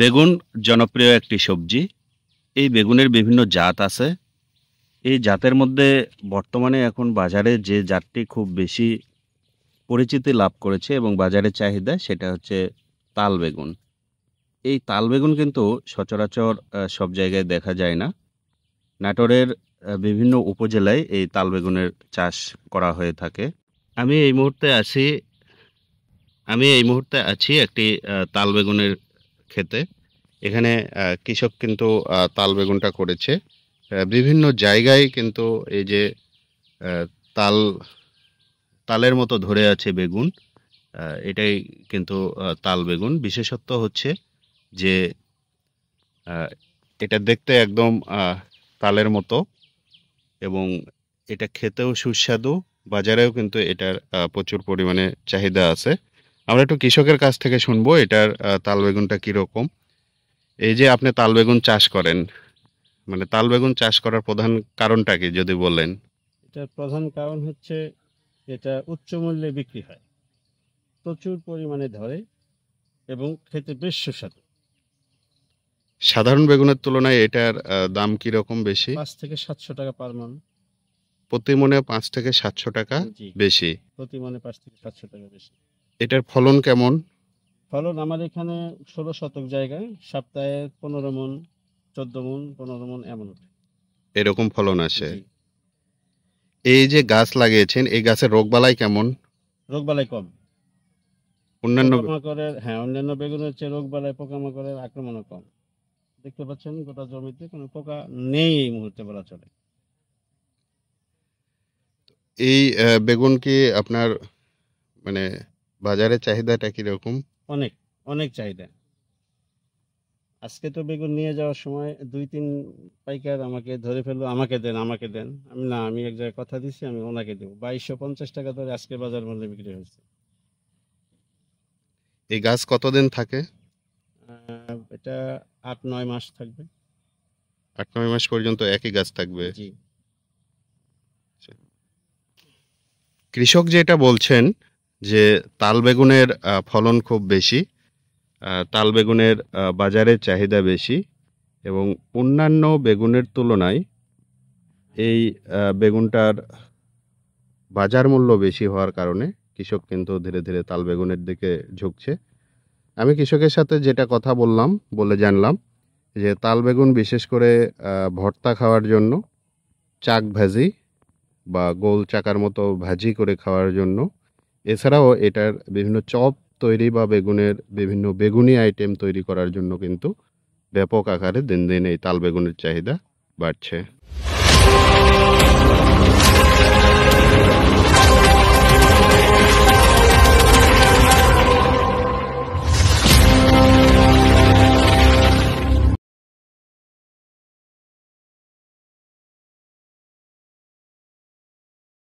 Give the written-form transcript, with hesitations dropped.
বেগুন জনপ্রিয় একটি সবজি। এই বেগুনের বিভিন্ন জাত আছে। এই জাতের মধ্যে বর্তমানে এখন বাজারে যে জাতটি খুব বেশি পরিচিতি লাভ করেছে এবং বাজারে চাহিদা, সেটা হচ্ছে তাল বেগুন। এই তাল বেগুন কিন্তু সচরাচর সব জায়গায় দেখা যায় না। নাটোরের বিভিন্ন উপজেলায় এই তাল বেগুনের চাষ করা হয়ে থাকে। আমি এই মুহূর্তে আছি একটি তাল বেগুনের ক্ষেতে। এখানে কৃষক কিন্তু তাল বেগুনটা করেছে। বিভিন্ন জায়গায় কিন্তু এই যে আহ, তাল তালের মতো ধরে আছে বেগুন, এটাই কিন্তু তাল বেগুন। বিশেষত্ব হচ্ছে যে আহ, এটা দেখতে একদম তালের মতো এবং এটা খেতেও সুস্বাদু। বাজারেও কিন্তু এটার প্রচুর পরিমাণে চাহিদা আছে। আমরা একটু কৃষকের কাছ থেকে শুনবো এটার তাল বেগুনটা কীরকম। এই যে আপনি তাল বেগুন চাষ করেন, মানে তাল বেগুন চাষ করার প্রধান কারণটা কি যদি বলেন? এটার প্রধান কারণ হচ্ছে এটা উচ্চ মূল্যে বিক্রি হয়, প্রচুর পরিমাণে ধরে এবং খেতে বেশ সুস্বাদু। সাধারণ বেগুনের তুলনায় এটার দাম কিরকম বেশি? 500 থেকে 700 টাকা পার মন। প্রতি মনে 5 থেকে 700 টাকা জি, বেশি। প্রতি মনে 5 থেকে 700 টাকা বেশি। এটার ফলন কেমন? ফলন আমার এখানে 16 শতক জায়গায় সপ্তাহে 15 মন, 14 মন, 15 মন এমন ওঠে। এরকম ফলন আসে? জি, এই যে গাছ লাগিয়েছেন, এই গাছের রোগবালাই কেমন? রোগবালাই কম। অন্যান্য অন্যান্য বেগুনের চেয়ে রোগবালাই পোকামাকড়ের আক্রমণও কম। দেখতে পাচ্ছেন গোটা জমিতে কোনো পোকা নেই এই মুহূর্তে বলা চলে। এই বেগুন কি আপনার মানে বাজারে চাহিদাটা কিরকম? অনেক অনেক চাহিদা। আজকে তো বেগুন নিয়ে যাওয়ার সময় 2-3 পাইকার আমাকে ধরে ফেললো, আমাকে দেন আমাকে দেন। আমি এক জায়গায় কথা দিচ্ছি, আমি ওনাকে দেবো। 2250 টাকা ধরে আজকে বাজার মূল্যে বিক্রি হয়েছে। এই গাছ কতদিন থাকে? এটা 8-9 মাস থাকবে। 8-9 মাস পর্যন্ত একই গাছ থাকবে? জি, কৃষক যেটা বলছেন যে তাল বেগুনের ফলন খুব বেশি, তাল বেগুনের বাজারে চাহিদা বেশি এবং অন্যান্য বেগুনের তুলনায় এই বেগুনটার বাজার মূল্য বেশি হওয়ার কারণে কৃষক কিন্তু ধীরে ধীরে তাল বেগুনের দিকে ঝুঁকছে। আমি কৃষকের সাথে যেটা কথা বলে জানলাম যে তাল বেগুন বিশেষ করে ভর্তা খাওয়ার জন্য, চাক ভাজি বা গোল চাকার মতো ভাজি করে খাওয়ার জন্য, এছাড়াও এটার বিভিন্ন চপ তৈরি বা বেগুনের বিভিন্ন বেগুনি আইটেম তৈরি করার জন্য কিন্তু ব্যাপক আকারে দিন দিন এই তাল বেগুনের চাহিদা বাড়ছে।